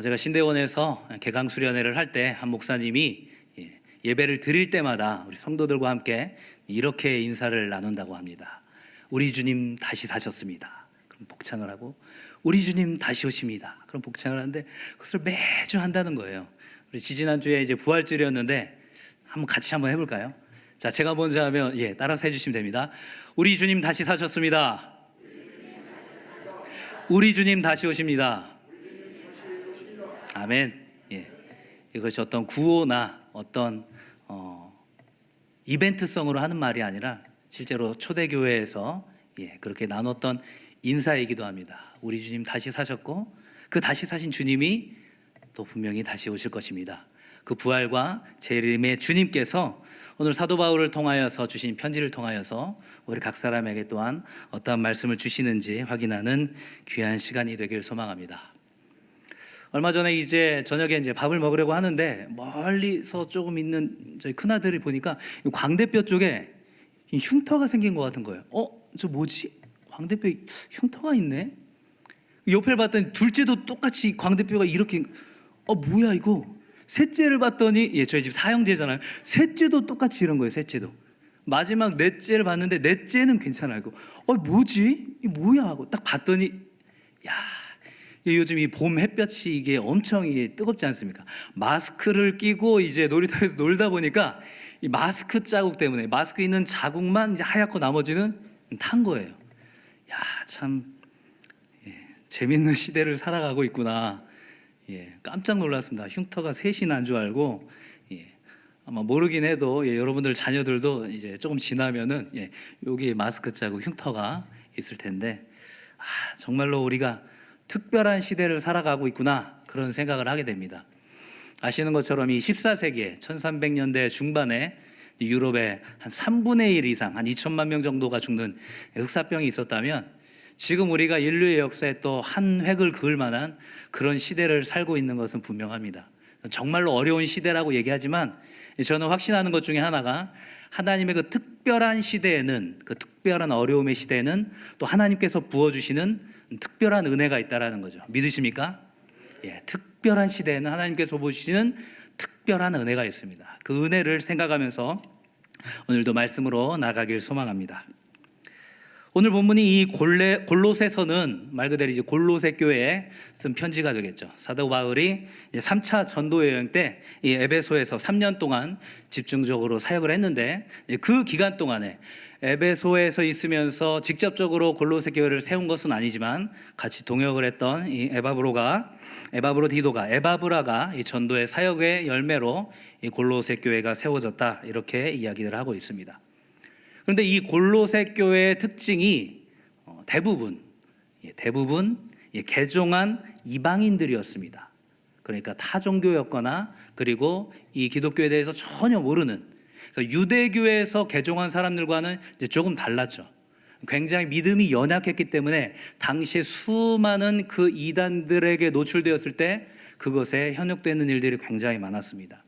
제가 신대원에서 개강 수련회를 할 때 한 목사님이 예배를 드릴 때마다 우리 성도들과 함께 이렇게 인사를 나눈다고 합니다. 우리 주님 다시 사셨습니다. 그럼 복창을 하고, 우리 주님 다시 오십니다. 그럼 복창을 하는데, 그것을 매주 한다는 거예요. 우리 지지난주에 이제 부활절이었는데 한번 같이 한번 해볼까요? 자, 제가 먼저 하면 따라서 해주시면 됩니다. 우리 주님 다시 사셨습니다. 우리 주님 다시 오십니다. 아멘. 이것이 어떤 구호나 어떤 이벤트성으로 하는 말이 아니라 실제로 초대교회에서 그렇게 나눴던 인사이기도 합니다. 우리 주님 다시 사셨고, 그 다시 사신 주님이 또 분명히 다시 오실 것입니다. 그 부활과 재림의 주님께서 오늘 사도 바울을 통하여서 주신 편지를 통하여서 우리 각 사람에게 또한 어떠한 말씀을 주시는지 확인하는 귀한 시간이 되길 소망합니다. 얼마 전에 이제 저녁에 이제 밥을 먹으려고 하는데 멀리서 조금 있는 저희 큰아들이 보니까 광대뼈 쪽에 흉터가 생긴 것 같은 거예요. 저 뭐지? 광대뼈에 흉터가 있네? 옆을 봤더니 둘째도 똑같이 광대뼈가 이렇게, 뭐야 이거? 셋째를 봤더니, 저희 집 사형제잖아요. 셋째도 똑같이 이런 거예요, 셋째도. 마지막 넷째를 봤는데 넷째는 괜찮아요. 뭐지? 이 뭐야? 하고 딱 봤더니, 야, 요즘 이 봄 햇볕이 이게 엄청 뜨겁지 않습니까? 마스크를 끼고 이제 놀이터에서 놀다 보니까 이 마스크 자국 때문에, 마스크 있는 자국만 이제 하얗고 나머지는 탄 거예요. 야, 참 재밌는 시대를 살아가고 있구나. 깜짝 놀랐습니다. 흉터가 셋이 난 줄 알고, 아마 모르긴 해도 여러분들 자녀들도 이제 조금 지나면은 여기 마스크 자국 흉터가 있을 텐데, 정말로 우리가 특별한 시대를 살아가고 있구나, 그런 생각을 하게 됩니다. 아시는 것처럼 이 14세기에 1300년대 중반에 유럽에 한 3분의 1 이상, 한 2천만 명 정도가 죽는 흑사병이 있었다면, 지금 우리가 인류의 역사에 또 한 획을 그을 만한 그런 시대를 살고 있는 것은 분명합니다. 정말로 어려운 시대라고 얘기하지만 저는 확신하는 것 중에 하나가, 하나님의 그 특별한 시대에는, 그 특별한 어려움의 시대에는 또 하나님께서 부어주시는 특별한 은혜가 있다라는 거죠. 믿으십니까? 특별한 시대에는 하나님께서 부어주시는 특별한 은혜가 있습니다. 그 은혜를 생각하면서 오늘도 말씀으로 나가길 소망합니다. 오늘 본문이 이 골로새서는 말 그대로 이제 골로새 교회에 쓴 편지가 되겠죠. 사도 바울이 3차 전도 여행 때 이 에베소에서 3년 동안 집중적으로 사역을 했는데, 그 기간 동안에 에베소에서 있으면서 직접적으로 골로새 교회를 세운 것은 아니지만 같이 동역을 했던 이 에바브라가 이 전도의 사역의 열매로 이 골로새 교회가 세워졌다, 이렇게 이야기를 하고 있습니다. 그런데 이 골로새 교회의 특징이 대부분 개종한 이방인들이었습니다. 그러니까 타종교였거나, 그리고 이 기독교에 대해서 전혀 모르는, 그래서 유대교에서 개종한 사람들과는 이제 조금 달랐죠. 굉장히 믿음이 연약했기 때문에 당시에 수많은 그 이단들에게 노출되었을 때 그것에 현혹되는 일들이 굉장히 많았습니다.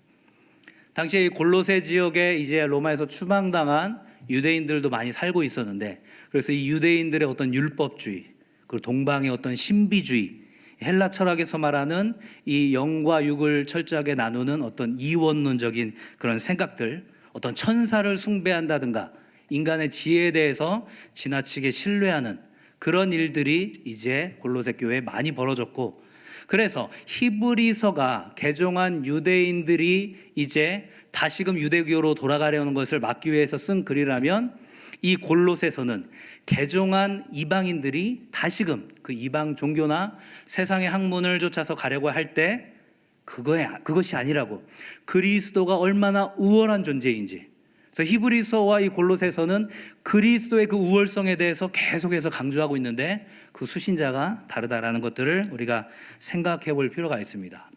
당시에 이 골로새 지역에 이제 로마에서 추방당한 유대인들도 많이 살고 있었는데, 그래서 이 유대인들의 어떤 율법주의, 그리고 동방의 어떤 신비주의, 헬라 철학에서 말하는 이 영과 육을 철저하게 나누는 어떤 이원론적인 그런 생각들, 어떤 천사를 숭배한다든가 인간의 지혜에 대해서 지나치게 신뢰하는 그런 일들이 이제 골로새 교회에 많이 벌어졌고, 그래서 히브리서가 개종한 유대인들이 이제 다시금 유대교로 돌아가려는 것을 막기 위해서 쓴 글이라면, 이 골로새서는 개종한 이방인들이 다시금 그 이방 종교나 세상의 학문을 쫓아서 가려고 할 때 그것이 아니라고, 그리스도가 얼마나 우월한 존재인지, 그래서 히브리서와 이 골로새서는 그리스도의 그 우월성에 대해서 계속해서 강조하고 있는데, 그 수신자가 다르다라는 것들을 우리가 생각해 볼 필요가 있습니다.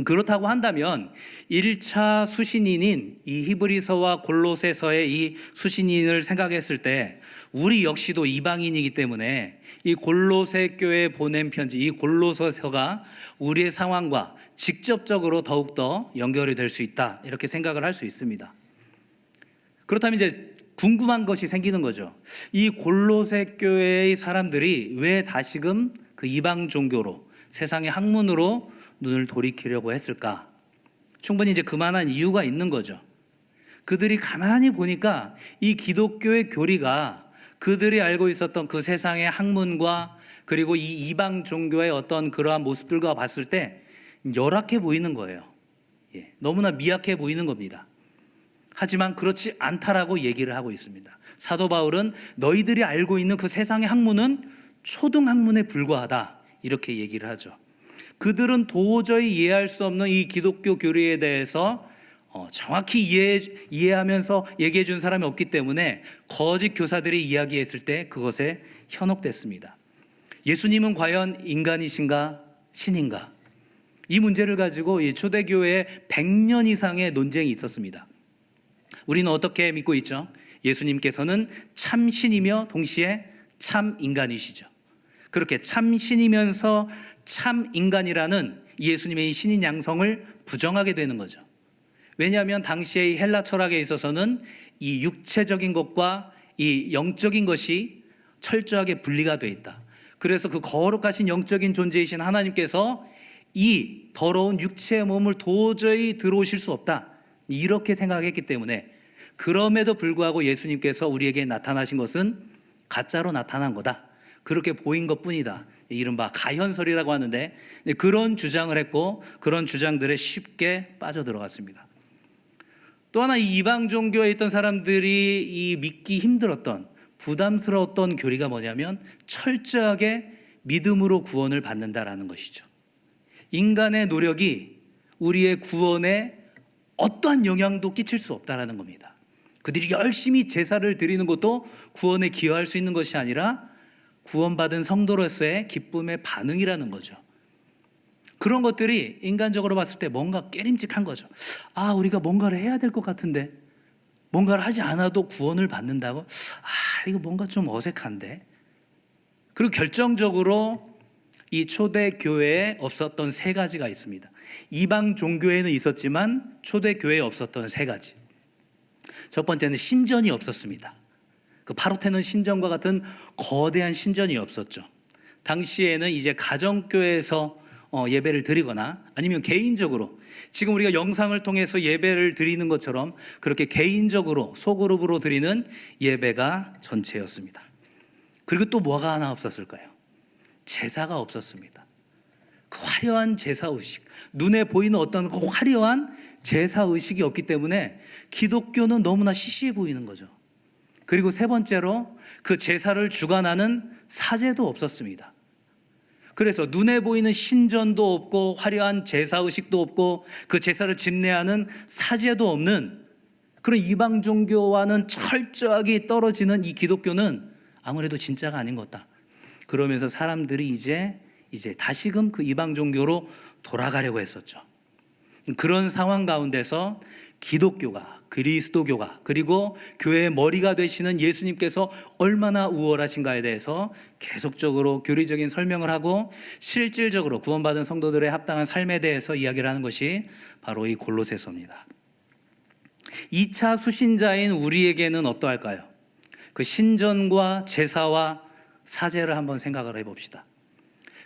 그렇다고 한다면 1차 수신인인 이 히브리서와 골로새서의 이 수신인을 생각했을 때 우리 역시도 이방인이기 때문에 이 골로새 교회에 보낸 편지, 이 골로새서가 우리의 상황과 직접적으로 더욱더 연결이 될 수 있다, 이렇게 생각을 할 수 있습니다. 그렇다면 이제 궁금한 것이 생기는 거죠. 이 골로새 교회의 사람들이 왜 다시금 그 이방 종교로 세상의 학문으로 눈을 돌이키려고 했을까? 충분히 이제 그만한 이유가 있는 거죠. 그들이 가만히 보니까 이 기독교의 교리가 그들이 알고 있었던 그 세상의 학문과 그리고 이 이방 종교의 어떤 그러한 모습들과 봤을 때 열악해 보이는 거예요. 너무나 미약해 보이는 겁니다. 하지만 그렇지 않다라고 얘기를 하고 있습니다. 사도 바울은 너희들이 알고 있는 그 세상의 학문은 초등학문에 불과하다, 이렇게 얘기를 하죠. 그들은 도저히 이해할 수 없는 이 기독교 교리에 대해서 정확히 이해하면서 얘기해 준 사람이 없기 때문에 거짓 교사들이 이야기했을 때 그것에 현혹됐습니다. 예수님은 과연 인간이신가 신인가? 이 문제를 가지고 이 초대교회에 100년 이상의 논쟁이 있었습니다. 우리는 어떻게 믿고 있죠? 예수님께서는 참 신이며 동시에 참 인간이시죠. 그렇게 참 신이면서 참 인간이라는 예수님의 이 신인 양성을 부정하게 되는 거죠. 왜냐하면 당시의 헬라 철학에 있어서는 이 육체적인 것과 이 영적인 것이 철저하게 분리가 되어 있다. 그래서 그 거룩하신 영적인 존재이신 하나님께서 이 더러운 육체의 몸을 도저히 들어오실 수 없다, 이렇게 생각했기 때문에, 그럼에도 불구하고 예수님께서 우리에게 나타나신 것은 가짜로 나타난 거다, 그렇게 보인 것뿐이다, 이른바 가현설이라고 하는데 그런 주장을 했고 그런 주장들에 쉽게 빠져들어갔습니다. 또 하나 이 이방 종교에 있던 사람들이 이 믿기 힘들었던 부담스러웠던 교리가 뭐냐면 철저하게 믿음으로 구원을 받는다라는 것이죠. 인간의 노력이 우리의 구원에 어떠한 영향도 끼칠 수 없다라는 겁니다. 그들이 열심히 제사를 드리는 것도 구원에 기여할 수 있는 것이 아니라 구원받은 성도로서의 기쁨의 반응이라는 거죠. 그런 것들이 인간적으로 봤을 때 뭔가 깨림직한 거죠. 우리가 뭔가를 해야 될 것 같은데, 뭔가를 하지 않아도 구원을 받는다고? 이거 뭔가 좀 어색한데. 그리고 결정적으로 이 초대교회에 없었던 세 가지가 있습니다. 이방 종교에는 있었지만 초대교회에 없었던 세 가지. 첫 번째는 신전이 없었습니다. 그 파르테논 신전과 같은 거대한 신전이 없었죠. 당시에는 이제 가정교회에서 예배를 드리거나 아니면 개인적으로, 지금 우리가 영상을 통해서 예배를 드리는 것처럼 그렇게 개인적으로 소그룹으로 드리는 예배가 전체였습니다. 그리고 또 뭐가 하나 없었을까요? 제사가 없었습니다. 그 화려한 제사의식, 눈에 보이는 어떤 그 화려한 제사의식이 없기 때문에 기독교는 너무나 시시해 보이는 거죠. 그리고 세 번째로 그 제사를 주관하는 사제도 없었습니다. 그래서 눈에 보이는 신전도 없고 화려한 제사의식도 없고 그 제사를 집례하는 사제도 없는 그런 이방 종교와는 철저하게 떨어지는 이 기독교는 아무래도 진짜가 아닌 것 같다. 그러면서 사람들이 이제 다시금 그 이방 종교로 돌아가려고 했었죠. 그런 상황 가운데서 기독교가, 그리스도교가, 그리고 교회의 머리가 되시는 예수님께서 얼마나 우월하신가에 대해서 계속적으로 교리적인 설명을 하고 실질적으로 구원받은 성도들의 합당한 삶에 대해서 이야기를 하는 것이 바로 이 골로새서입니다. 2차 수신자인 우리에게는 어떠할까요? 그 신전과 제사와 사제를 한번 생각을 해봅시다.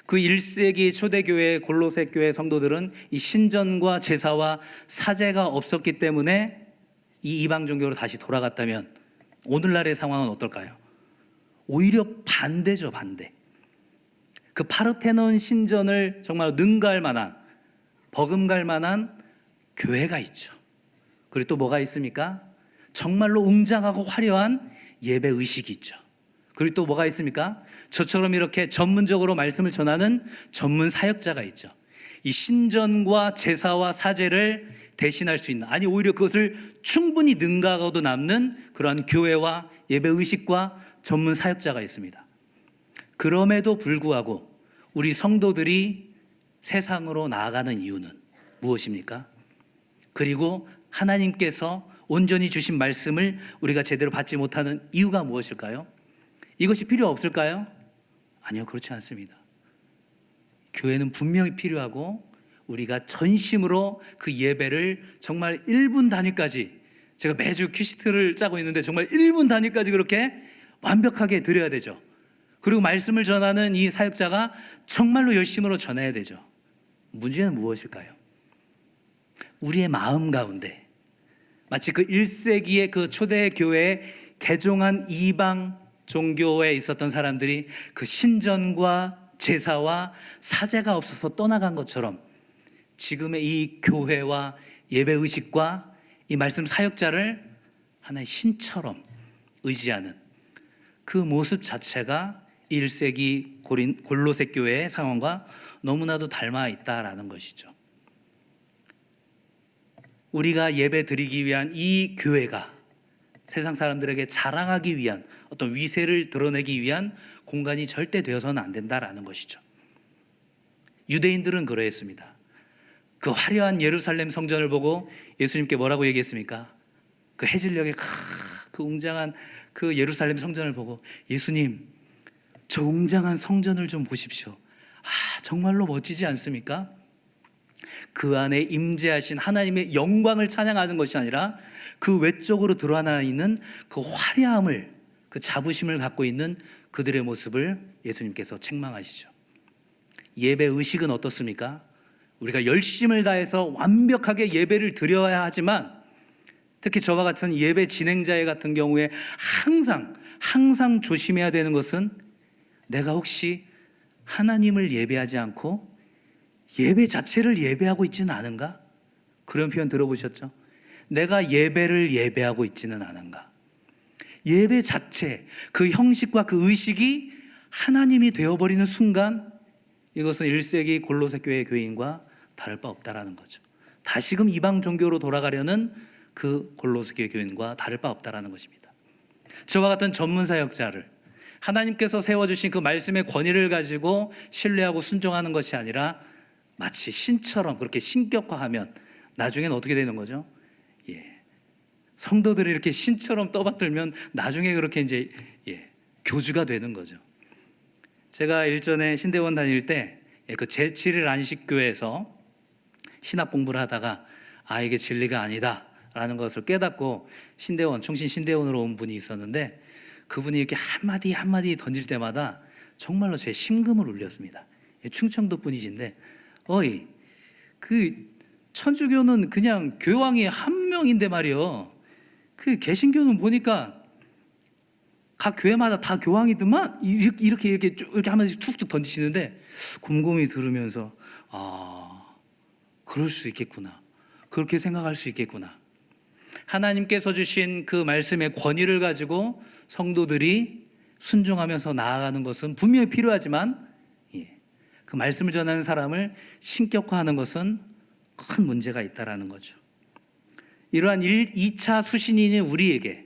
그 1세기 초대교회 골로새 교회 성도들은 이 신전과 제사와 사제가 없었기 때문에 이 이방 종교로 다시 돌아갔다면 오늘날의 상황은 어떨까요? 오히려 반대죠, 반대. 그 파르테논 신전을 정말 능가할 만한, 버금갈 만한 교회가 있죠. 그리고 또 뭐가 있습니까? 정말로 웅장하고 화려한 예배 의식이 있죠. 그리고 또 뭐가 있습니까? 저처럼 이렇게 전문적으로 말씀을 전하는 전문 사역자가 있죠. 이 신전과 제사와 사제를 대신할 수 있는, 아니 오히려 그것을 충분히 능가하고도 남는 그러한 교회와 예배 의식과 전문 사역자가 있습니다. 그럼에도 불구하고 우리 성도들이 세상으로 나아가는 이유는 무엇입니까? 그리고 하나님께서 온전히 주신 말씀을 우리가 제대로 받지 못하는 이유가 무엇일까요? 이것이 필요 없을까요? 아니요, 그렇지 않습니다. 교회는 분명히 필요하고 우리가 전심으로 그 예배를 정말 1분 단위까지, 제가 매주 큐시트를 짜고 있는데 정말 1분 단위까지 그렇게 완벽하게 드려야 되죠. 그리고 말씀을 전하는 이 사역자가 정말로 열심으로 전해야 되죠. 문제는 무엇일까요? 우리의 마음 가운데 마치 그 1세기의 그 초대교회에 개종한 이방 종교에 있었던 사람들이 그 신전과 제사와 사제가 없어서 떠나간 것처럼 지금의 이 교회와 예배의식과 이 말씀 사역자를 하나의 신처럼 의지하는 그 모습 자체가 1세기 골로새 교회의 상황과 너무나도 닮아 있다라는 것이죠. 우리가 예배 드리기 위한 이 교회가 세상 사람들에게 자랑하기 위한 어떤 위세를 드러내기 위한 공간이 절대 되어서는 안 된다라는 것이죠. 유대인들은 그러했습니다. 그 화려한 예루살렘 성전을 보고 예수님께 뭐라고 얘기했습니까? 그 해질녘에 그 웅장한 그 예루살렘 성전을 보고 예수님, 저 웅장한 성전을 좀 보십시오. 정말로 멋지지 않습니까? 그 안에 임재하신 하나님의 영광을 찬양하는 것이 아니라 그 외적으로 드러나 있는 그 화려함을, 그 자부심을 갖고 있는 그들의 모습을 예수님께서 책망하시죠. 예배 의식은 어떻습니까? 우리가 열심을 다해서 완벽하게 예배를 드려야 하지만 특히 저와 같은 예배 진행자 같은 경우에 항상 조심해야 되는 것은 내가 혹시 하나님을 예배하지 않고 예배 자체를 예배하고 있지는 않은가? 그런 표현 들어보셨죠? 내가 예배를 예배하고 있지는 않은가? 예배 자체, 그 형식과 그 의식이 하나님이 되어버리는 순간 이것은 1세기 골로새 교회 교인과 다를 바 없다라는 거죠. 다시금 이방 종교로 돌아가려는 그 골로새 교회 교인과 다를 바 없다라는 것입니다. 저와 같은 전문 사역자를 하나님께서 세워주신 그 말씀의 권위를 가지고 신뢰하고 순종하는 것이 아니라 마치 신처럼 그렇게 신격화하면 나중에는 어떻게 되는 거죠? 성도들이 이렇게 신처럼 떠받들면 나중에 그렇게 이제 교주가 되는 거죠. 제가 일전에 신대원 다닐 때 그 제7일 안식교회에서 신학 공부를 하다가 이게 진리가 아니다 라는 것을 깨닫고 총신 신대원으로 온 분이 있었는데 그분이 이렇게 한마디 던질 때마다 정말로 제 심금을 울렸습니다. 충청도 분이신데 그 천주교는 그냥 교황이 한 명인데 말이요, 그 개신교는 보니까 각 교회마다 다 교황이더만 이렇게 한마디씩 툭툭 던지시는데 곰곰이 들으면서 그럴 수 있겠구나, 그렇게 생각할 수 있겠구나. 하나님께서 주신 그 말씀의 권위를 가지고 성도들이 순종하면서 나아가는 것은 분명히 필요하지만 그 말씀을 전하는 사람을 신격화하는 것은 큰 문제가 있다라는 거죠. 이러한 2차 수신인인 우리에게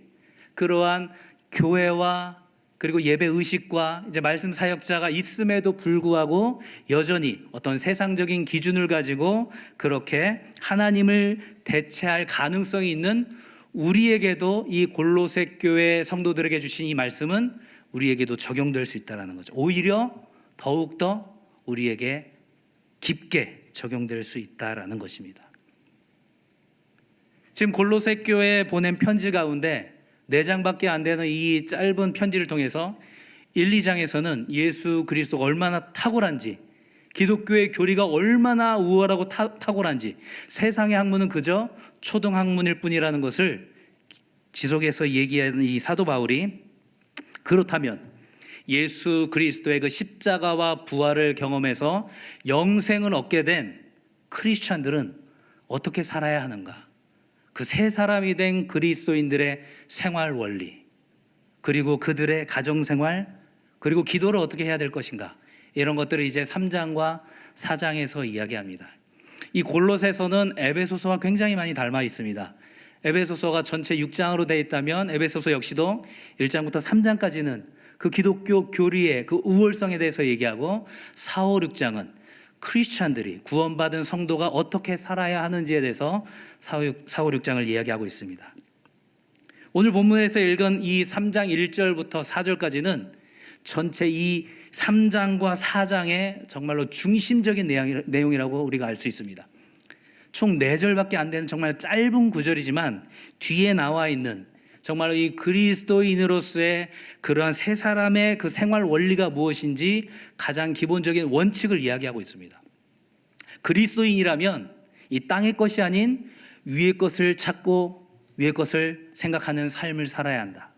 그러한 교회와 그리고 예배 의식과 이제 말씀 사역자가 있음에도 불구하고 여전히 어떤 세상적인 기준을 가지고 그렇게 하나님을 대체할 가능성이 있는 우리에게도 이 골로새 교회 성도들에게 주신 이 말씀은 우리에게도 적용될 수 있다는 거죠. 오히려 더욱더 우리에게 깊게 적용될 수 있다는 것입니다. 지금 골로새 교회에 보낸 편지 가운데 4장밖에 안 되는 이 짧은 편지를 통해서 1, 2장에서는 예수 그리스도가 얼마나 탁월한지, 기독교의 교리가 얼마나 우월하고 탁월한지, 세상의 학문은 그저 초등학문일 뿐이라는 것을 지속해서 얘기하는 이 사도 바울이, 그렇다면 예수 그리스도의 그 십자가와 부활을 경험해서 영생을 얻게 된 크리스찬들은 어떻게 살아야 하는가? 그 새 사람이 된 그리스도인들의 생활 원리, 그리고 그들의 가정생활, 그리고 기도를 어떻게 해야 될 것인가, 이런 것들을 이제 3장과 4장에서 이야기합니다. 이 골로새서는 에베소서와 굉장히 많이 닮아 있습니다. 에베소서가 전체 6장으로 되어 있다면 에베소서 역시도 1장부터 3장까지는 그 기독교 교리의 그 우월성에 대해서 얘기하고 4, 5, 6장은 크리스찬들이, 구원받은 성도가 어떻게 살아야 하는지에 대해서 4, 5, 6장을 이야기하고 있습니다. 오늘 본문에서 읽은 이 3장 1절부터 4절까지는 전체 이 3장과 4장의 정말로 중심적인 내용이라고 우리가 알 수 있습니다. 총 4절밖에 안 되는 정말 짧은 구절이지만 뒤에 나와 있는 정말로 이 그리스도인으로서의 그러한 새 사람의 그 생활 원리가 무엇인지 가장 기본적인 원칙을 이야기하고 있습니다. 그리스도인이라면 이 땅의 것이 아닌 위의 것을 찾고 위의 것을 생각하는 삶을 살아야 한다.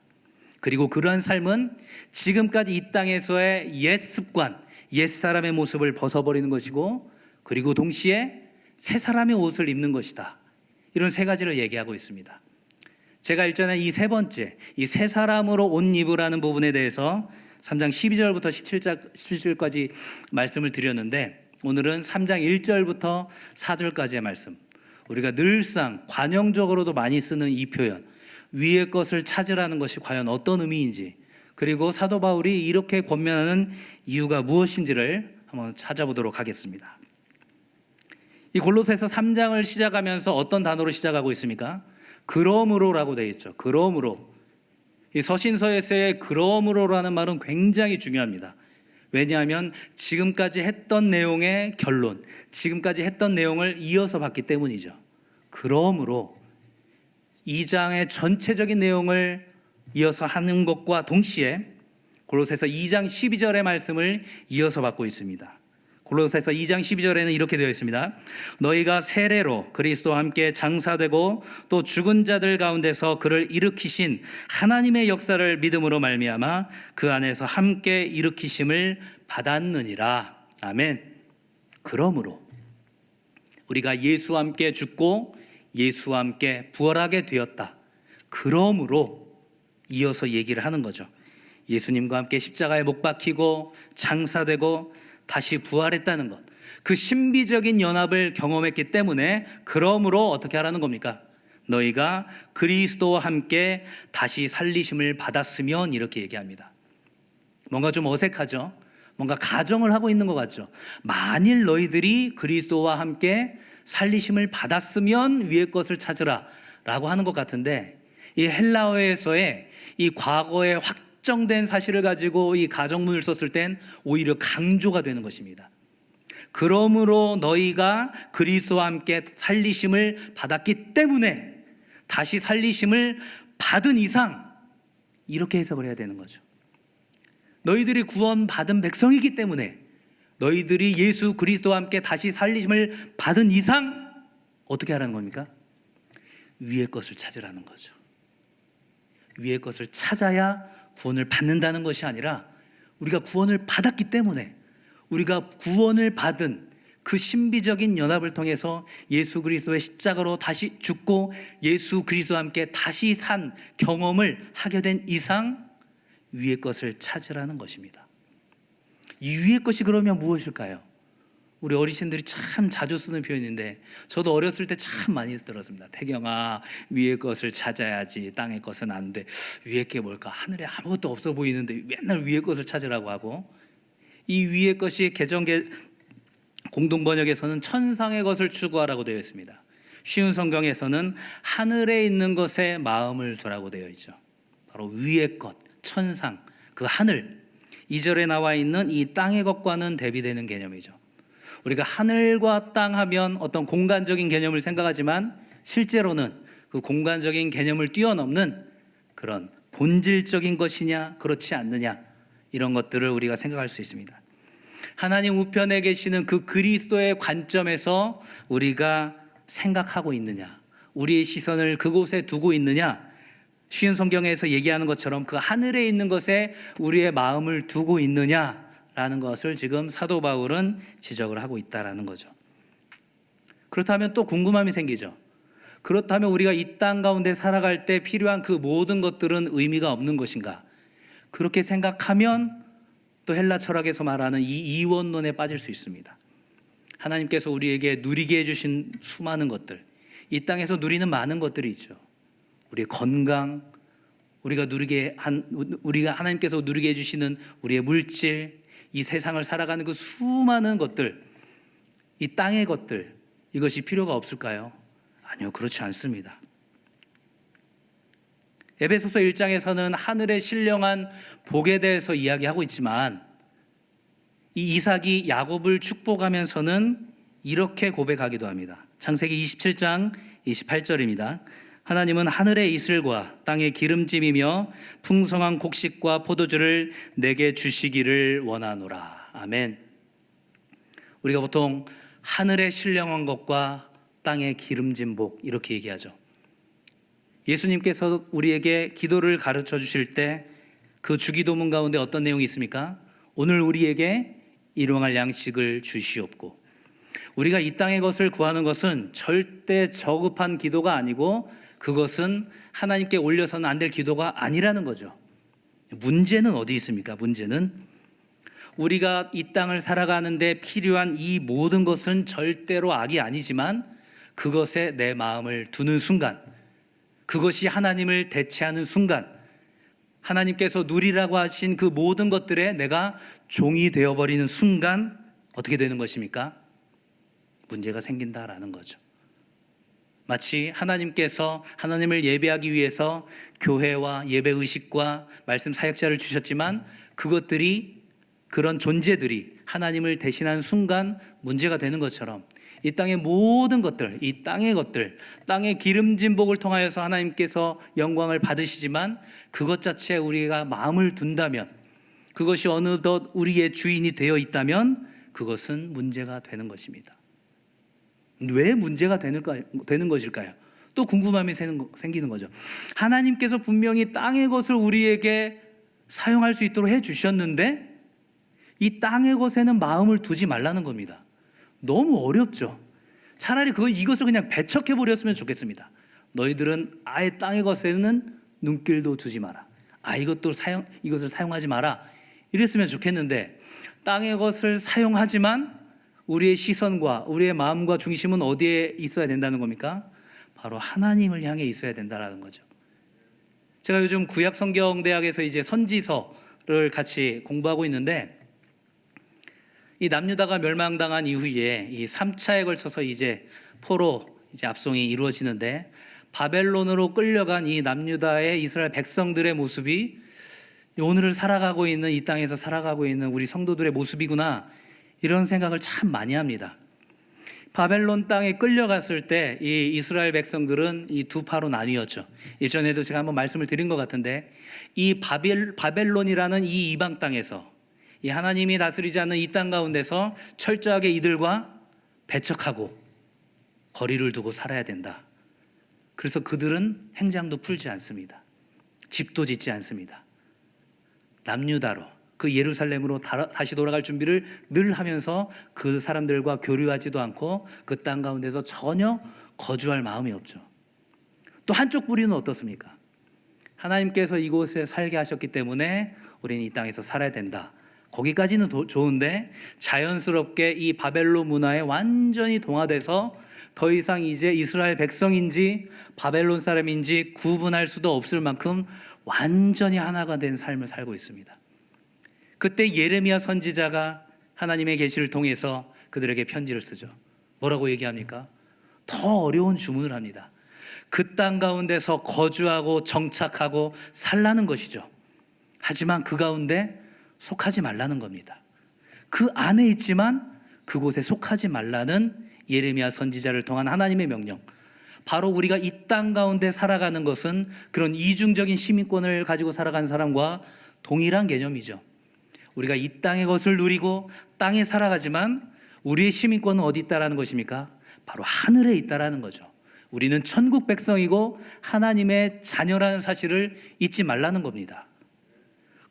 그리고 그러한 삶은 지금까지 이 땅에서의 옛 습관, 옛 사람의 모습을 벗어버리는 것이고, 그리고 동시에 새 사람의 옷을 입는 것이다. 이런 세 가지를 얘기하고 있습니다. 제가 일전에 이 세 번째, 이 새 사람으로 옷 입으라는 부분에 대해서 3장 12절부터 17절까지 말씀을 드렸는데, 오늘은 3장 1절부터 4절까지의 말씀, 우리가 늘상 관용적으로도 많이 쓰는 이 표현, 위의 것을 찾으라는 것이 과연 어떤 의미인지, 그리고 사도 바울이 이렇게 권면하는 이유가 무엇인지를 한번 찾아보도록 하겠습니다. 이 골로새서 3장을 시작하면서 어떤 단어로 시작하고 있습니까? 그러므로라고 되어 있죠. 그러므로. 이 서신서에서의 그러므로라는 말은 굉장히 중요합니다. 왜냐하면 지금까지 했던 내용의 결론, 지금까지 했던 내용을 이어서 봤기 때문이죠. 그러므로 2장의 전체적인 내용을 이어서 하는 것과 동시에 골로새서 2장 12절의 말씀을 이어서 받고 있습니다. 골로새서 2장 12절에는 이렇게 되어 있습니다. 너희가 세례로 그리스도와 함께 장사되고 또 죽은 자들 가운데서 그를 일으키신 하나님의 역사를 믿음으로 말미암아 그 안에서 함께 일으키심을 받았느니라. 아멘. 그러므로 우리가 예수와 함께 죽고 예수와 함께 부활하게 되었다. 그러므로 이어서 얘기를 하는 거죠. 예수님과 함께 십자가에 못 박히고 장사되고 다시 부활했다는 것, 그 신비적인 연합을 경험했기 때문에 그러므로 어떻게 하라는 겁니까? 너희가 그리스도와 함께 다시 살리심을 받았으면, 이렇게 얘기합니다. 뭔가 좀 어색하죠? 뭔가 가정을 하고 있는 것 같죠? 만일 너희들이 그리스도와 함께 살리심을 받았으면 위의 것을 찾으라 라고 하는 것 같은데, 이 헬라어에서의 이 과거의 확정된 사실을 가지고 이 가정문을 썼을 땐 오히려 강조가 되는 것입니다. 그러므로 너희가 그리스도와 함께 살리심을 받았기 때문에 다시 살리심을 받은 이상, 이렇게 해석을 해야 되는 거죠. 너희들이 구원받은 백성이기 때문에, 너희들이 예수 그리스도와 함께 다시 살리심을 받은 이상 어떻게 하라는 겁니까? 위의 것을 찾으라는 거죠. 위의 것을 찾아야 구원을 받는다는 것이 아니라, 우리가 구원을 받았기 때문에, 우리가 구원을 받은 그 신비적인 연합을 통해서 예수 그리스도의 십자가로 다시 죽고 예수 그리스도와 함께 다시 산 경험을 하게 된 이상 위의 것을 찾으라는 것입니다. 이 위의 것이 그러면 무엇일까요? 우리 어르신들이 참 자주 쓰는 표현인데, 저도 어렸을 때 참 많이 들었습니다. 태경아, 위의 것을 찾아야지, 땅의 것은 안 돼. 위의 게 뭘까? 하늘에 아무것도 없어 보이는데 맨날 위의 것을 찾으라고 하고, 이 위의 것이 개정계 공동번역에서는 천상의 것을 추구하라고 되어 있습니다. 쉬운 성경에서는 하늘에 있는 것에 마음을 두라고 되어 있죠. 바로 위의 것, 천상, 그 하늘. 2절에 나와 있는 이 땅의 것과는 대비되는 개념이죠. 우리가 하늘과 땅 하면 어떤 공간적인 개념을 생각하지만, 실제로는 그 공간적인 개념을 뛰어넘는 그런 본질적인 것이냐 그렇지 않느냐, 이런 것들을 우리가 생각할 수 있습니다. 하나님 우편에 계시는 그 그리스도의 관점에서 우리가 생각하고 있느냐, 우리의 시선을 그곳에 두고 있느냐, 쉬운 성경에서 얘기하는 것처럼 그 하늘에 있는 것에 우리의 마음을 두고 있느냐라는 것을 지금 사도 바울은 지적을 하고 있다라는 거죠. 그렇다면 또 궁금함이 생기죠. 그렇다면 우리가 이 땅 가운데 살아갈 때 필요한 그 모든 것들은 의미가 없는 것인가? 그렇게 생각하면 또 헬라 철학에서 말하는 이 이원론에 빠질 수 있습니다. 하나님께서 우리에게 누리게 해주신 수많은 것들, 이 땅에서 누리는 많은 것들이 있죠. 우리의 건강, 우리가 하나님께서 누리게 해주시는 우리의 물질, 이 세상을 살아가는 그 수많은 것들, 이 땅의 것들, 이것이 필요가 없을까요? 아니요, 그렇지 않습니다. 에베소서 1장에서는 하늘의 신령한 복에 대해서 이야기하고 있지만, 이 이삭이 야곱을 축복하면서는 이렇게 고백하기도 합니다. 창세기 27장 28절입니다. 하나님은 하늘의 이슬과 땅의 기름짐이며 풍성한 곡식과 포도주를 내게 주시기를 원하노라. 아멘. 우리가 보통 하늘의 신령한 것과 땅의 기름진 복 이렇게 얘기하죠. 예수님께서 우리에게 기도를 가르쳐 주실 때 그 주기도문 가운데 어떤 내용이 있습니까? 오늘 우리에게 일용할 양식을 주시옵고. 우리가 이 땅의 것을 구하는 것은 절대 저급한 기도가 아니고 그것은 하나님께 올려서는 안 될 기도가 아니라는 거죠. 문제는 어디 있습니까? 문제는 우리가 이 땅을 살아가는데 필요한 이 모든 것은 절대로 악이 아니지만 그것에 내 마음을 두는 순간, 그것이 하나님을 대체하는 순간, 하나님께서 누리라고 하신 그 모든 것들에 내가 종이 되어버리는 순간 어떻게 되는 것입니까? 문제가 생긴다라는 거죠. 마치 하나님께서 하나님을 예배하기 위해서 교회와 예배의식과 말씀 사역자를 주셨지만 그것들이, 그런 존재들이 하나님을 대신하는 순간 문제가 되는 것처럼 이 땅의 모든 것들, 이 땅의 것들, 땅의 기름진 복을 통하여서 하나님께서 영광을 받으시지만 그것 자체에 우리가 마음을 둔다면, 그것이 어느덧 우리의 주인이 되어 있다면 그것은 문제가 되는 것입니다. 왜 문제가 되는 것일까요? 또 궁금함이 생기는 거죠. 하나님께서 분명히 땅의 것을 우리에게 사용할 수 있도록 해주셨는데 이 땅의 것에는 마음을 두지 말라는 겁니다. 너무 어렵죠. 차라리 이것을 그냥 배척해버렸으면 좋겠습니다. 너희들은 아예 땅의 것에는 눈길도 두지 마라. 이것을 사용하지 마라. 이랬으면 좋겠는데 땅의 것을 사용하지만 우리의 시선과 우리의 마음과 중심은 어디에 있어야 된다는 겁니까? 바로 하나님을 향해 있어야 된다는 거죠. 제가 요즘 구약성경대학에서 이제 선지서를 같이 공부하고 있는데 이 남유다가 멸망당한 이후에 이 3차에 걸쳐서 이제 포로 압송이 이루어지는데 바벨론으로 끌려간 이 남유다의 이스라엘 백성들의 모습이 오늘을 살아가고 있는, 이 땅에서 살아가고 있는 우리 성도들의 모습이구나, 이런 생각을 참 많이 합니다. 바벨론 땅에 끌려갔을 때 이 이스라엘 백성들은 이 두 파로 나뉘었죠. 일전에도 제가 한번 말씀을 드린 것 같은데 이 바벨론이라는 이 이방 땅에서, 이 하나님이 다스리지 않는 이 땅 가운데서 철저하게 이들과 배척하고 거리를 두고 살아야 된다. 그래서 그들은 행장도 풀지 않습니다. 집도 짓지 않습니다. 남유다로, 그 예루살렘으로 다시 돌아갈 준비를 늘 하면서 그 사람들과 교류하지도 않고 그 땅 가운데서 전혀 거주할 마음이 없죠. 또 한쪽 부류는 어떻습니까? 하나님께서 이곳에 살게 하셨기 때문에 우리는 이 땅에서 살아야 된다. 거기까지는 좋은데 자연스럽게 이 바벨론 문화에 완전히 동화돼서 더 이상 이제 이스라엘 백성인지 바벨론 사람인지 구분할 수도 없을 만큼 완전히 하나가 된 삶을 살고 있습니다. 그때 예레미야 선지자가 하나님의 계시를 통해서 그들에게 편지를 쓰죠. 뭐라고 얘기합니까? 더 어려운 주문을 합니다. 그 땅 가운데서 거주하고 정착하고 살라는 것이죠. 하지만 그 가운데 속하지 말라는 겁니다. 그 안에 있지만 그곳에 속하지 말라는 예레미야 선지자를 통한 하나님의 명령. 바로 우리가 이 땅 가운데 살아가는 것은 그런 이중적인 시민권을 가지고 살아가는 사람과 동일한 개념이죠. 우리가 이 땅의 것을 누리고 땅에 살아가지만 우리의 시민권은 어디 있다라는 것입니까? 바로 하늘에 있다라는 거죠. 우리는 천국 백성이고 하나님의 자녀라는 사실을 잊지 말라는 겁니다.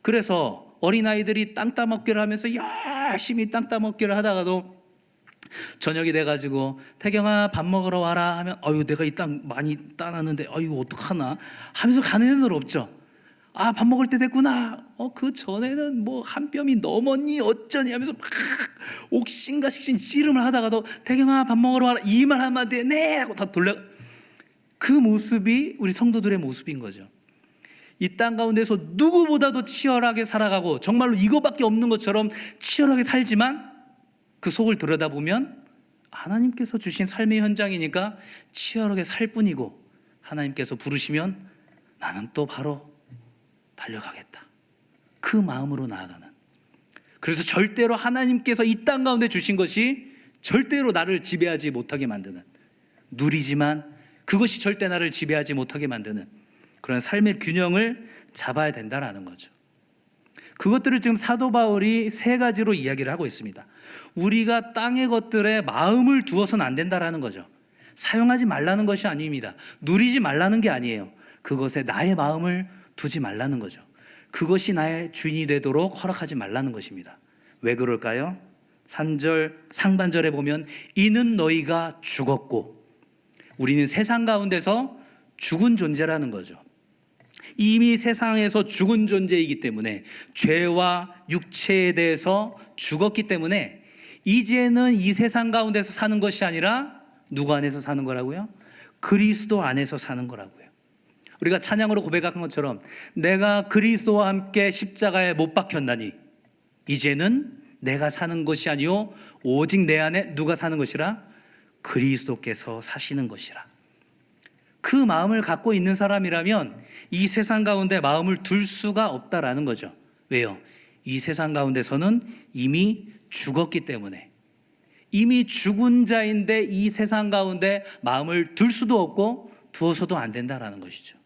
그래서 어린아이들이 땅 따먹기를 하면서 열심히 땅 따먹기를 하다가도 저녁이 돼가지고 태경아 밥 먹으러 와라 하면 내가 이 땅 많이 따놨는데 어떡하나 하면서 가는 애는 없죠. 밥 먹을 때 됐구나. 그 전에는 뭐 한 뼘이 넘었니 어쩌니 하면서 막 옥신각신 씨름을 하다가도 태경아 밥 먹으러 와라 이 말 한마디에 네 하고 다 돌려. 그 모습이 우리 성도들의 모습인 거죠. 이 땅 가운데서 누구보다도 치열하게 살아가고 정말로 이거밖에 없는 것처럼 치열하게 살지만 그 속을 들여다보면 하나님께서 주신 삶의 현장이니까 치열하게 살 뿐이고 하나님께서 부르시면 나는 또 바로 달려가겠다. 그 마음으로 나아가는. 그래서 절대로 하나님께서 이 땅 가운데 주신 것이 절대로 나를 지배하지 못하게 만드는, 누리지만 그것이 절대 나를 지배하지 못하게 만드는 그런 삶의 균형을 잡아야 된다라는 거죠. 그것들을 지금 사도 바울이 세 가지로 이야기를 하고 있습니다. 우리가 땅의 것들에 마음을 두어서는 안 된다라는 거죠. 사용하지 말라는 것이 아닙니다. 누리지 말라는 게 아니에요. 그것에 나의 마음을 두지 말라는 거죠. 그것이 나의 주인이 되도록 허락하지 말라는 것입니다. 왜 그럴까요? 3절 상반절에 보면 이는 너희가 죽었고, 우리는 세상 가운데서 죽은 존재라는 거죠. 이미 세상에서 죽은 존재이기 때문에 죄와 육체에 대해서 죽었기 때문에 이제는 이 세상 가운데서 사는 것이 아니라 누구 안에서 사는 거라고요? 그리스도 안에서 사는 거라고요. 우리가 찬양으로 고백한 것처럼 내가 그리스도와 함께 십자가에 못 박혔나니 이제는 내가 사는 것이 아니요 오직 내 안에 누가 사는 것이라? 그리스도께서 사시는 것이라. 그 마음을 갖고 있는 사람이라면 이 세상 가운데 마음을 둘 수가 없다라는 거죠. 왜요? 이 세상 가운데서는 이미 죽었기 때문에. 이미 죽은 자인데 이 세상 가운데 마음을 둘 수도 없고 두어서도 안 된다라는 것이죠.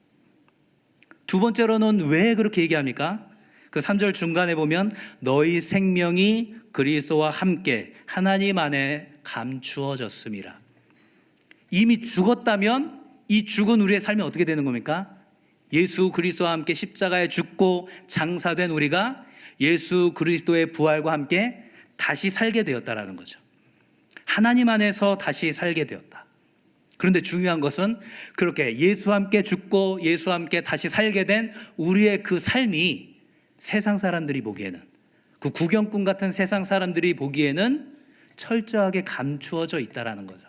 두 번째로는 왜 그렇게 얘기합니까? 그 3절 중간에 보면 너희 생명이 그리스도와 함께 하나님 안에 감추어졌음이라. 이미 죽었다면 이 죽은 우리의 삶이 어떻게 되는 겁니까? 예수 그리스도와 함께 십자가에 죽고 장사된 우리가 예수 그리스도의 부활과 함께 다시 살게 되었다라는 거죠. 하나님 안에서 다시 살게 되었다. 그런데 중요한 것은 그렇게 예수와 함께 죽고 예수와 함께 다시 살게 된 우리의 그 삶이 세상 사람들이 보기에는, 그 구경꾼 같은 세상 사람들이 보기에는 철저하게 감추어져 있다라는 거죠.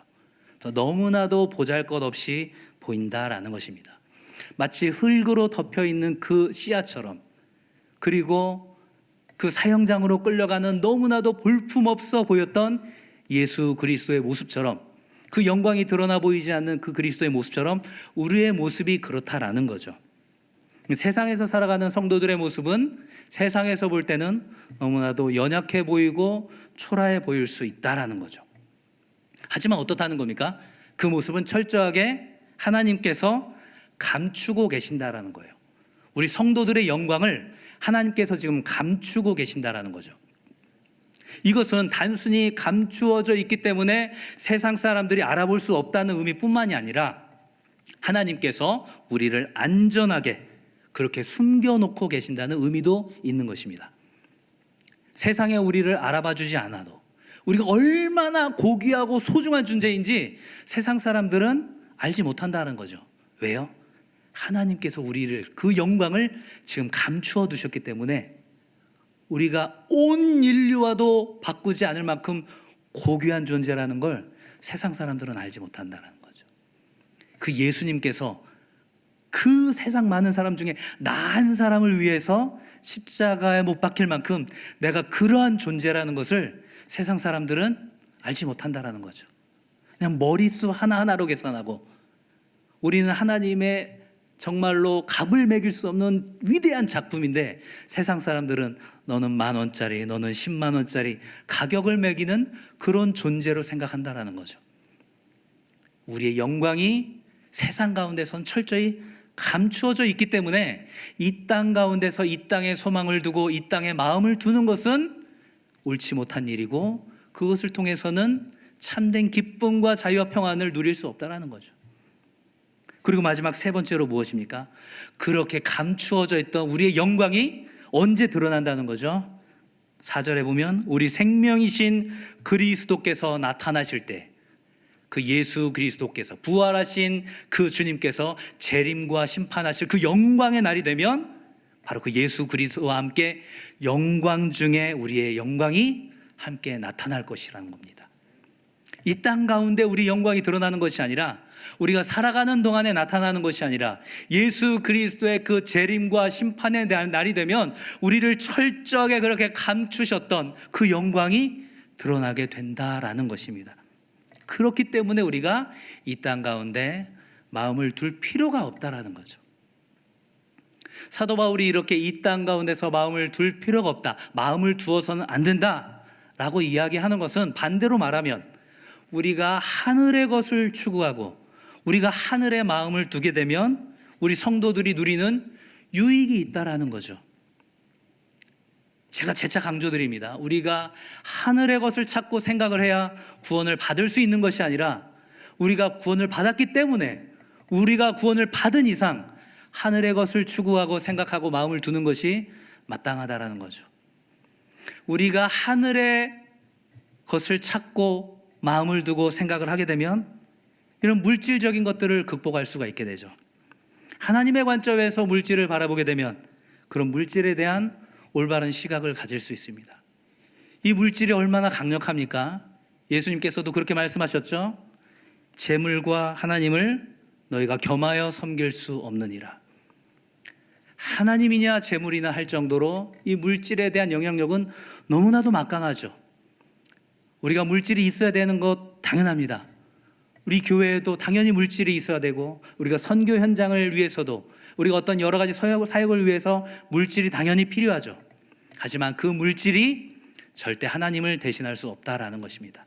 너무나도 보잘것없이 보인다라는 것입니다. 마치 흙으로 덮여 있는 그 씨앗처럼, 그리고 그 사형장으로 끌려가는 너무나도 볼품없어 보였던 예수 그리스도의 모습처럼, 그 영광이 드러나 보이지 않는 그 그리스도의 모습처럼 우리의 모습이 그렇다라는 거죠. 세상에서 살아가는 성도들의 모습은 세상에서 볼 때는 너무나도 연약해 보이고 초라해 보일 수 있다라는 거죠. 하지만 어떻다는 겁니까? 그 모습은 철저하게 하나님께서 감추고 계신다라는 거예요. 우리 성도들의 영광을 하나님께서 지금 감추고 계신다라는 거죠. 이것은 단순히 감추어져 있기 때문에 세상 사람들이 알아볼 수 없다는 의미뿐만이 아니라 하나님께서 우리를 안전하게 그렇게 숨겨놓고 계신다는 의미도 있는 것입니다. 세상에 우리를 알아봐 주지 않아도 우리가 얼마나 고귀하고 소중한 존재인지 세상 사람들은 알지 못한다는 거죠. 왜요? 하나님께서 우리를, 그 영광을 지금 감추어 두셨기 때문에 우리가 온 인류와도 바꾸지 않을 만큼 고귀한 존재라는 걸 세상 사람들은 알지 못한다는 거죠. 그 예수님께서 그 세상 많은 사람 중에 나 한 사람을 위해서 십자가에 못 박힐 만큼 내가 그러한 존재라는 것을 세상 사람들은 알지 못한다는 거죠. 그냥 머릿수 하나하나로 계산하고 우리는 하나님의 정말로 값을 매길 수 없는 위대한 작품인데 세상 사람들은 너는 10,000원짜리, 너는 100,000원짜리 가격을 매기는 그런 존재로 생각한다라는 거죠. 우리의 영광이 세상 가운데선 철저히 감추어져 있기 때문에 이 땅 가운데서 이 땅에 소망을 두고 이 땅에 마음을 두는 것은 옳지 못한 일이고 그것을 통해서는 참된 기쁨과 자유와 평안을 누릴 수 없다는 거죠. 그리고 마지막 세 번째로 무엇입니까? 그렇게 감추어져 있던 우리의 영광이 언제 드러난다는 거죠? 4절에 보면 우리 생명이신 그리스도께서 나타나실 때, 그 예수 그리스도께서, 부활하신 그 주님께서 재림과 심판하실 그 영광의 날이 되면 바로 그 예수 그리스도와 함께 영광 중에 우리의 영광이 함께 나타날 것이라는 겁니다. 이 땅 가운데 우리 영광이 드러나는 것이 아니라, 우리가 살아가는 동안에 나타나는 것이 아니라 예수 그리스도의 그 재림과 심판의 날이 되면 우리를 철저하게 그렇게 감추셨던 그 영광이 드러나게 된다라는 것입니다. 그렇기 때문에 우리가 이 땅 가운데 마음을 둘 필요가 없다라는 거죠. 사도 바울이 이렇게 이 땅 가운데서 마음을 둘 필요가 없다, 마음을 두어서는 안 된다라고 이야기하는 것은 반대로 말하면 우리가 하늘의 것을 추구하고 우리가 하늘에 마음을 두게 되면 우리 성도들이 누리는 유익이 있다라는 거죠. 제가 재차 강조드립니다. 우리가 하늘의 것을 찾고 생각을 해야 구원을 받을 수 있는 것이 아니라 우리가 구원을 받았기 때문에 우리가 구원을 받은 이상 하늘의 것을 추구하고 생각하고 마음을 두는 것이 마땅하다라는 거죠. 우리가 하늘의 것을 찾고 마음을 두고 생각을 하게 되면 이런 물질적인 것들을 극복할 수가 있게 되죠. 하나님의 관점에서 물질을 바라보게 되면 그런 물질에 대한 올바른 시각을 가질 수 있습니다. 이 물질이 얼마나 강력합니까? 예수님께서도 그렇게 말씀하셨죠. 재물과 하나님을 너희가 겸하여 섬길 수 없느니라. 하나님이냐 재물이나 할 정도로 이 물질에 대한 영향력은 너무나도 막강하죠. 우리가 물질이 있어야 되는 것 당연합니다. 우리 교회에도 당연히 물질이 있어야 되고 우리가 선교 현장을 위해서도 우리가 어떤 여러 가지 사역을 위해서 물질이 당연히 필요하죠. 하지만 그 물질이 절대 하나님을 대신할 수 없다라는 것입니다.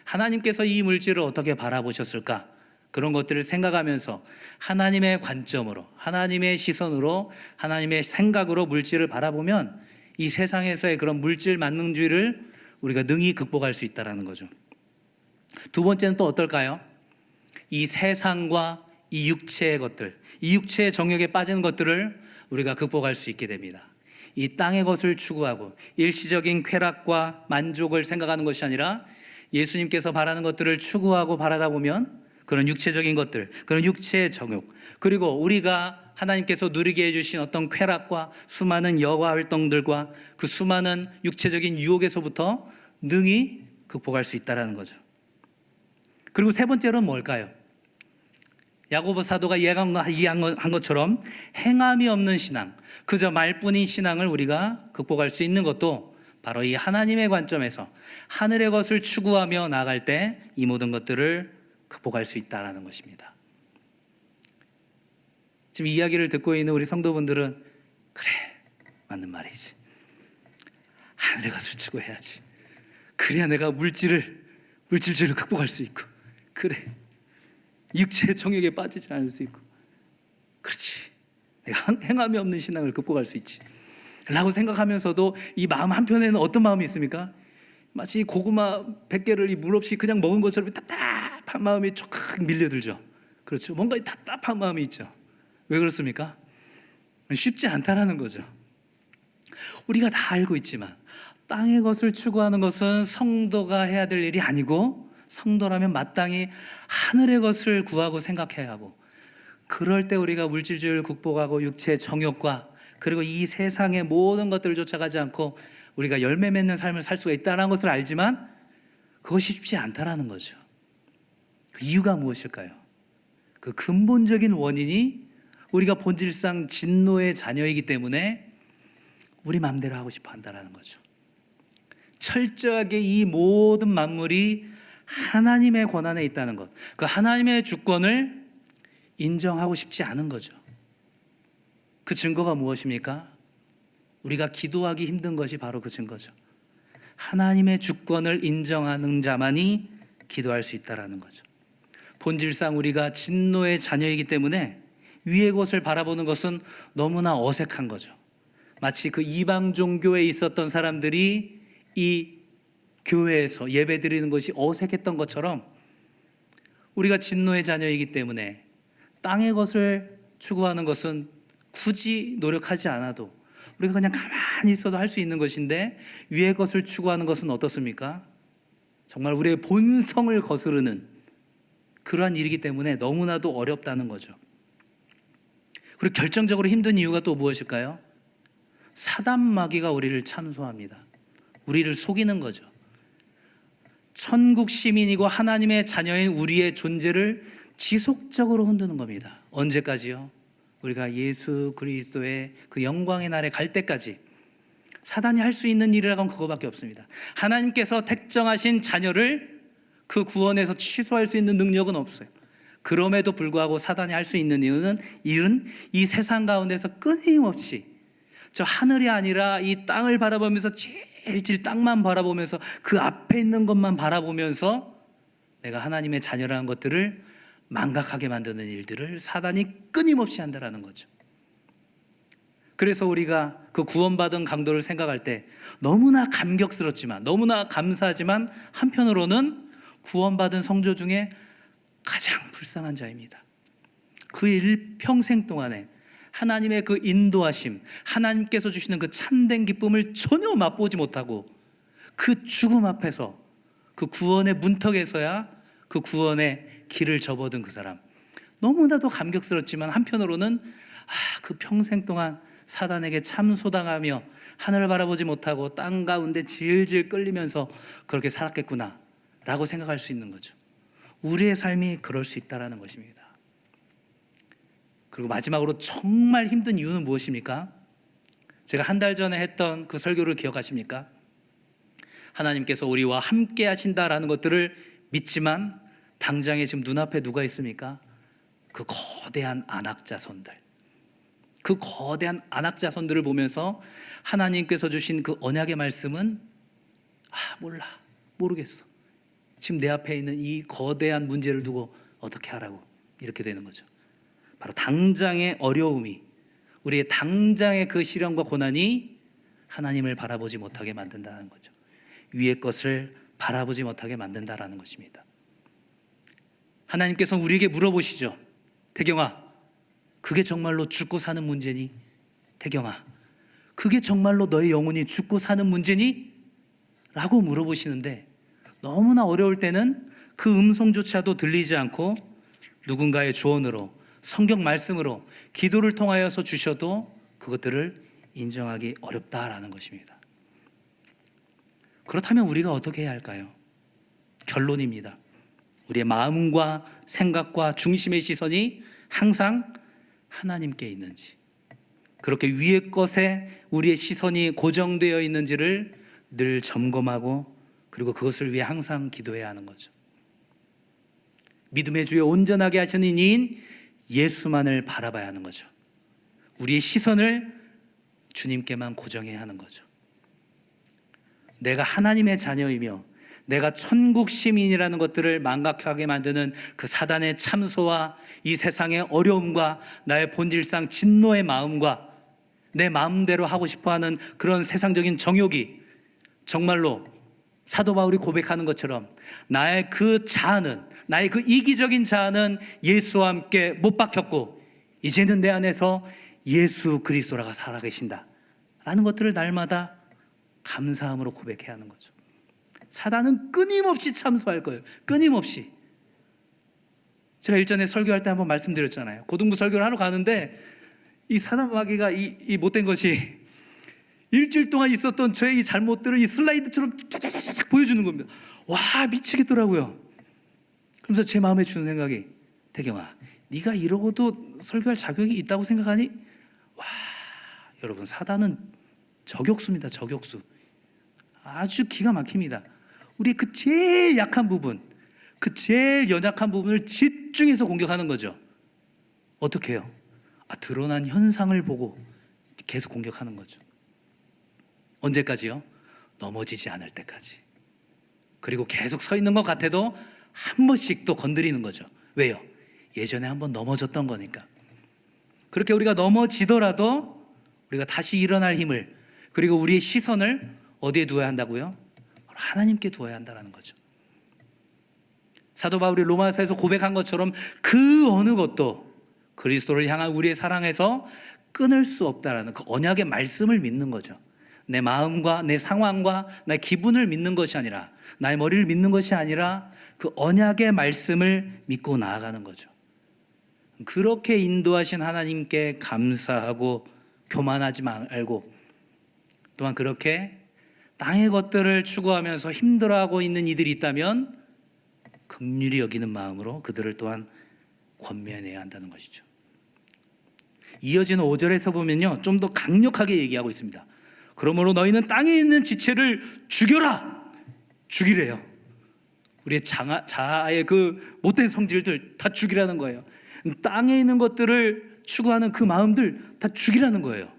하나님께서 이 물질을 어떻게 바라보셨을까? 그런 것들을 생각하면서 하나님의 관점으로, 하나님의 시선으로, 하나님의 생각으로 물질을 바라보면 이 세상에서의 그런 물질 만능주의를 우리가 능히 극복할 수 있다는 거죠. 두 번째는 또 어떨까요? 이 세상과 이 육체의 것들, 이 육체의 정욕에 빠지는 것들을 우리가 극복할 수 있게 됩니다. 이 땅의 것을 추구하고 일시적인 쾌락과 만족을 생각하는 것이 아니라 예수님께서 바라는 것들을 추구하고 바라다 보면 그런 육체적인 것들, 그런 육체의 정욕, 그리고 우리가 하나님께서 누리게 해주신 어떤 쾌락과 수많은 여가 활동들과 그 수많은 육체적인 유혹에서부터 능히 극복할 수 있다는 거죠. 그리고 세 번째로는 뭘까요? 야고보 사도가 이해한 것처럼 행함이 없는 신앙, 그저 말뿐인 신앙을 우리가 극복할 수 있는 것도 바로 이 하나님의 관점에서 하늘의 것을 추구하며 나아갈 때 이 모든 것들을 극복할 수 있다는 것입니다. 지금 이야기를 듣고 있는 우리 성도분들은 그래, 맞는 말이지. 하늘의 것을 추구해야지. 그래야 내가 물질주의를 극복할 수 있고, 그래, 육체의 정욕에 빠지지 않을 수 있고, 그렇지, 내가 행함이 없는 신앙을 극복할 수 있지 라고 생각하면서도 이 마음 한편에는 어떤 마음이 있습니까? 마치 고구마 100개를 이 물 없이 그냥 먹은 것처럼 답답한 마음이 쭉 밀려들죠. 그렇죠. 뭔가 답답한 마음이 있죠. 왜 그렇습니까? 쉽지 않다라는 거죠. 우리가 다 알고 있지만 땅의 것을 추구하는 것은 성도가 해야 될 일이 아니고 성도라면 마땅히 하늘의 것을 구하고 생각해야 하고, 그럴 때 우리가 물질주의를 극복하고 육체의 정욕과 그리고 이 세상의 모든 것들을 쫓아가지 않고 우리가 열매 맺는 삶을 살 수가 있다는 것을 알지만 그것이 쉽지 않다라는 거죠. 그 이유가 무엇일까요? 그 근본적인 원인이 우리가 본질상 진노의 자녀이기 때문에 우리 마음대로 하고 싶어 한다는 거죠. 철저하게 이 모든 만물이 하나님의 권한에 있다는 것, 그 하나님의 주권을 인정하고 싶지 않은 거죠. 그 증거가 무엇입니까? 우리가 기도하기 힘든 것이 바로 그 증거죠. 하나님의 주권을 인정하는 자만이 기도할 수 있다는 거죠. 본질상 우리가 진노의 자녀이기 때문에 위의 것을 바라보는 것은 너무나 어색한 거죠. 마치 그 이방 종교에 있었던 사람들이 이 교회에서 예배 드리는 것이 어색했던 것처럼 우리가 진노의 자녀이기 때문에 땅의 것을 추구하는 것은 굳이 노력하지 않아도 우리가 그냥 가만히 있어도 할 수 있는 것인데, 위의 것을 추구하는 것은 어떻습니까? 정말 우리의 본성을 거스르는 그러한 일이기 때문에 너무나도 어렵다는 거죠. 그리고 결정적으로 힘든 이유가 또 무엇일까요? 사단 마귀가 우리를 참소합니다. 우리를 속이는 거죠. 천국 시민이고 하나님의 자녀인 우리의 존재를 지속적으로 흔드는 겁니다. 언제까지요? 우리가 예수 그리스도의 그 영광의 날에 갈 때까지. 사단이 할 수 있는 일이라고 하면 그거밖에 없습니다. 하나님께서 택정하신 자녀를 그 구원에서 취소할 수 있는 능력은 없어요. 그럼에도 불구하고 사단이 할 수 있는 일은 이 세상 가운데서 끊임없이 저 하늘이 아니라 이 땅을 바라보면서 제일 땅만 바라보면서 그 앞에 있는 것만 바라보면서 내가 하나님의 자녀라는 것들을 망각하게 만드는 일들을 사단이 끊임없이 한다라는 거죠. 그래서 우리가 그 구원받은 강도를 생각할 때 너무나 감격스럽지만, 너무나 감사하지만, 한편으로는 구원받은 성도 중에 가장 불쌍한 자입니다. 그 일평생 동안에 하나님의 그 인도하심, 하나님께서 주시는 그 참된 기쁨을 전혀 맛보지 못하고 그 죽음 앞에서, 그 구원의 문턱에서야 그 구원의 길을 접어든 그 사람, 너무나도 감격스럽지만 한편으로는 그 평생 동안 사단에게 참소당하며 하늘을 바라보지 못하고 땅 가운데 질질 끌리면서 그렇게 살았겠구나 라고 생각할 수 있는 거죠. 우리의 삶이 그럴 수 있다는 것입니다. 그리고 마지막으로 정말 힘든 이유는 무엇입니까? 제가 한 달 전에 했던 그 설교를 기억하십니까? 하나님께서 우리와 함께 하신다라는 것들을 믿지만 당장에 지금 눈앞에 누가 있습니까? 그 거대한 안악자손들, 그 거대한 안악자손들을 보면서 하나님께서 주신 그 언약의 말씀은 몰라, 모르겠어. 지금 내 앞에 있는 이 거대한 문제를 두고 어떻게 하라고, 이렇게 되는 거죠. 바로 당장의 어려움이, 우리의 당장의 그 시련과 고난이 하나님을 바라보지 못하게 만든다는 거죠. 위의 것을 바라보지 못하게 만든다라는 것입니다. 하나님께서는 우리에게 물어보시죠. 태경아, 그게 정말로 죽고 사는 문제니? 태경아, 그게 정말로 너의 영혼이 죽고 사는 문제니? 라고 물어보시는데, 너무나 어려울 때는 그 음성조차도 들리지 않고 누군가의 조언으로, 성경 말씀으로, 기도를 통하여서 주셔도 그것들을 인정하기 어렵다라는 것입니다. 그렇다면 우리가 어떻게 해야 할까요? 결론입니다. 우리의 마음과 생각과 중심의 시선이 항상 하나님께 있는지, 그렇게 위의 것에 우리의 시선이 고정되어 있는지를 늘 점검하고, 그리고 그것을 위해 항상 기도해야 하는 거죠. 믿음의 주에 온전하게 하시는 이인 예수만을 바라봐야 하는 거죠. 우리의 시선을 주님께만 고정해야 하는 거죠. 내가 하나님의 자녀이며 내가 천국 시민이라는 것들을 망각하게 만드는 그 사단의 참소와 이 세상의 어려움과 나의 본질상 진노의 마음과 내 마음대로 하고 싶어하는 그런 세상적인 정욕이 정말로 사도 바울이 고백하는 것처럼 나의 그 자아는, 나의 그 이기적인 자아는 예수와 함께 못 박혔고 이제는 내 안에서 예수 그리스도가 살아계신다 라는 것들을 날마다 감사함으로 고백해야 하는 거죠. 사단은 끊임없이 참소할 거예요. 끊임없이. 제가 일전에 설교할 때 한번 말씀드렸잖아요. 고등부 설교를 하러 가는데 이 사단 마귀가 이 못된 것이 일주일 동안 있었던 저의 이 잘못들을 이 슬라이드처럼 짜자자자작 보여주는 겁니다. 와, 미치겠더라고요. 그러면서 제 마음에 주는 생각이, 태경아, 네가 이러고도 설교할 자격이 있다고 생각하니? 와, 여러분, 사단은 저격수입니다. 저격수. 아주 기가 막힙니다. 우리의 그 제일 약한 부분, 그 제일 연약한 부분을 집중해서 공격하는 거죠. 어떻게 해요? 드러난 현상을 보고 계속 공격하는 거죠. 언제까지요? 넘어지지 않을 때까지. 그리고 계속 서 있는 것 같아도 한 번씩 또 건드리는 거죠. 왜요? 예전에 한번 넘어졌던 거니까. 그렇게 우리가 넘어지더라도 우리가 다시 일어날 힘을, 그리고 우리의 시선을 어디에 두어야 한다고요? 하나님께 두어야 한다는 거죠. 사도 바울이 로마서에서 고백한 것처럼 그 어느 것도 그리스도를 향한 우리의 사랑에서 끊을 수 없다라는 그 언약의 말씀을 믿는 거죠. 내 마음과 내 상황과 나의 기분을 믿는 것이 아니라, 나의 머리를 믿는 것이 아니라 그 언약의 말씀을 믿고 나아가는 거죠. 그렇게 인도하신 하나님께 감사하고 교만하지 말고, 또한 그렇게 땅의 것들을 추구하면서 힘들어하고 있는 이들이 있다면 긍휼히 여기는 마음으로 그들을 또한 권면해야 한다는 것이죠. 이어지는 5절에서 보면요, 좀 더 강력하게 얘기하고 있습니다. 그러므로 너희는 땅에 있는 지체를 죽여라. 죽이래요. 우리의 자아의 그 못된 성질들 다 죽이라는 거예요. 땅에 있는 것들을 추구하는 그 마음들 다 죽이라는 거예요.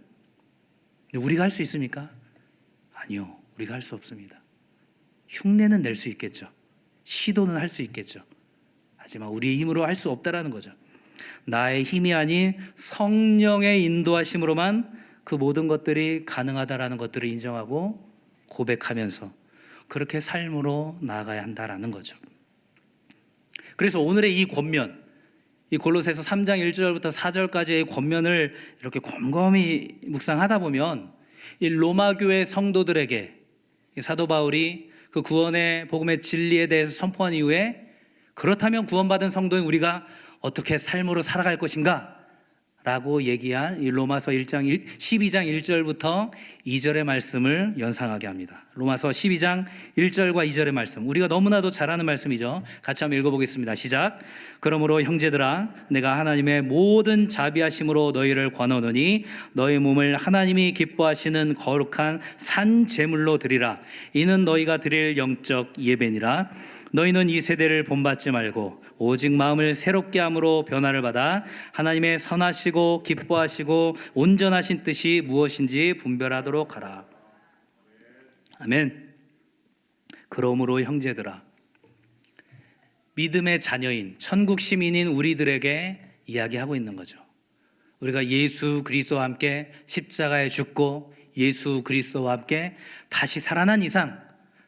근데 우리가 할 수 있습니까? 아니요, 우리가 할 수 없습니다. 흉내는 낼 수 있겠죠. 시도는 할 수 있겠죠. 하지만 우리의 힘으로 할 수 없다라는 거죠. 나의 힘이 아닌 성령의 인도하심으로만 그 모든 것들이 가능하다라는 것들을 인정하고 고백하면서 그렇게 삶으로 나아가야 한다라는 거죠. 그래서 오늘의 이 권면, 이 골로새서 3장 1절부터 4절까지의 권면을 이렇게 곰곰이 묵상하다 보면 이 로마 교회 성도들에게 사도 바울이 그 구원의 복음의 진리에 대해서 선포한 이후에 그렇다면 구원받은 성도인 우리가 어떻게 삶으로 살아갈 것인가? 라고 얘기한 이 로마서 12장 1절부터 2절의 말씀을 연상하게 합니다. 로마서 12장 1절과 2절의 말씀, 우리가 너무나도 잘 아는 말씀이죠. 같이 한번 읽어보겠습니다. 시작. 그러므로 형제들아, 내가 하나님의 모든 자비하심으로 너희를 권하노니 너희 몸을 하나님이 기뻐하시는 거룩한 산 제물로 드리라. 이는 너희가 드릴 영적 예배니라. 너희는 이 세대를 본받지 말고 오직 마음을 새롭게 함으로 변화를 받아 하나님의 선하시고 기뻐하시고 온전하신 뜻이 무엇인지 분별하도록 하라. 아멘. 그러므로 형제들아, 믿음의 자녀인 천국 시민인 우리들에게 이야기하고 있는 거죠. 우리가 예수 그리스도와 함께 십자가에 죽고 예수 그리스도와 함께 다시 살아난 이상,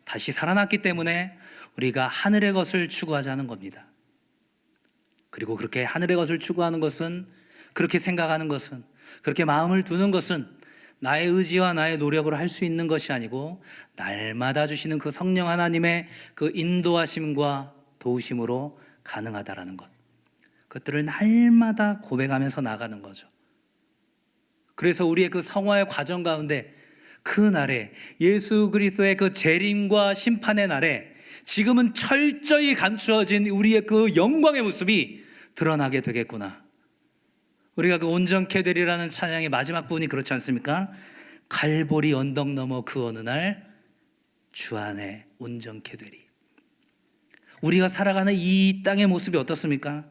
다시 살아났기 때문에 우리가 하늘의 것을 추구하자는 겁니다. 그리고 그렇게 하늘의 것을 추구하는 것은, 그렇게 생각하는 것은, 그렇게 마음을 두는 것은 나의 의지와 나의 노력으로 할 수 있는 것이 아니고 날마다 주시는 그 성령 하나님의 그 인도하심과 도우심으로 가능하다라는 것, 그것들을 날마다 고백하면서 나가는 거죠. 그래서 우리의 그 성화의 과정 가운데 그 날에 예수 그리스도의 그 재림과 심판의 날에 지금은 철저히 감추어진 우리의 그 영광의 모습이 드러나게 되겠구나. 우리가 그 온전케 되리라는 찬양의 마지막 부분이 그렇지 않습니까? 갈보리 언덕 너머 그 어느 날 주 안에 온전케 되리. 우리가 살아가는 이 땅의 모습이 어떻습니까?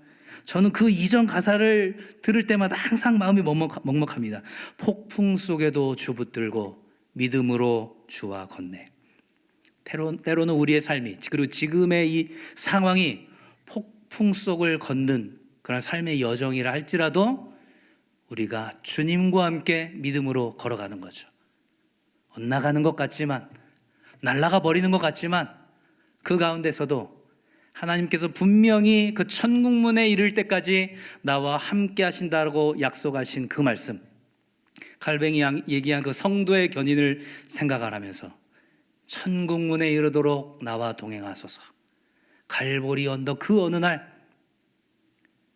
저는 그 이전 가사를 들을 때마다 항상 마음이 먹먹합니다. 폭풍 속에도 주 붙들고 믿음으로 주와 걷네. 때로는 우리의 삶이, 그리고 지금의 이 상황이 폭풍 속을 걷는 그런 삶의 여정이라 할지라도 우리가 주님과 함께 믿음으로 걸어가는 거죠. 엇나가는 것 같지만, 날아가 버리는 것 같지만, 그 가운데서도 하나님께서 분명히 그 천국문에 이를 때까지 나와 함께 하신다고 약속하신 그 말씀, 칼뱅이 얘기한 그 성도의 견인을 생각하면서 천국문에 이르도록 나와 동행하소서. 갈보리 언덕 그 어느 날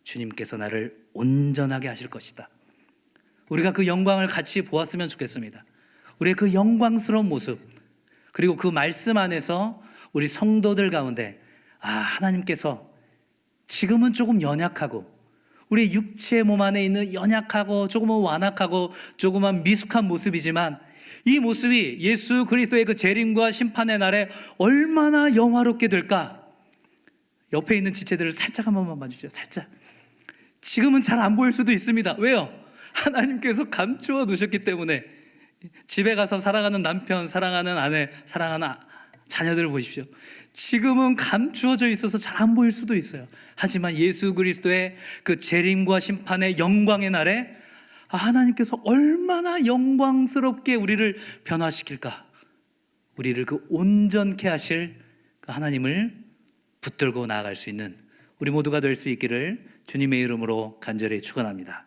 주님께서 나를 온전하게 하실 것이다. 우리가 그 영광을 같이 보았으면 좋겠습니다. 우리의 그 영광스러운 모습, 그리고 그 말씀 안에서 우리 성도들 가운데 하나님께서 지금은 조금 연약하고 우리 육체의 몸 안에 있는 연약하고 조금은 완악하고 조금은 미숙한 모습이지만 이 모습이 예수 그리스도의 그 재림과 심판의 날에 얼마나 영화롭게 될까? 옆에 있는 지체들을 살짝 한 번만 봐주세요. 살짝. 지금은 잘 안 보일 수도 있습니다. 왜요? 하나님께서 감추어 두셨기 때문에. 집에 가서 사랑하는 남편, 사랑하는 아내, 사랑하는 자녀들을 보십시오. 지금은 감추어져 있어서 잘 안 보일 수도 있어요. 하지만 예수 그리스도의 그 재림과 심판의 영광의 날에 하나님께서 얼마나 영광스럽게 우리를 변화시킬까? 우리를 그 온전케 하실 그 하나님을 붙들고 나아갈 수 있는 우리 모두가 될 수 있기를 주님의 이름으로 간절히 축원합니다.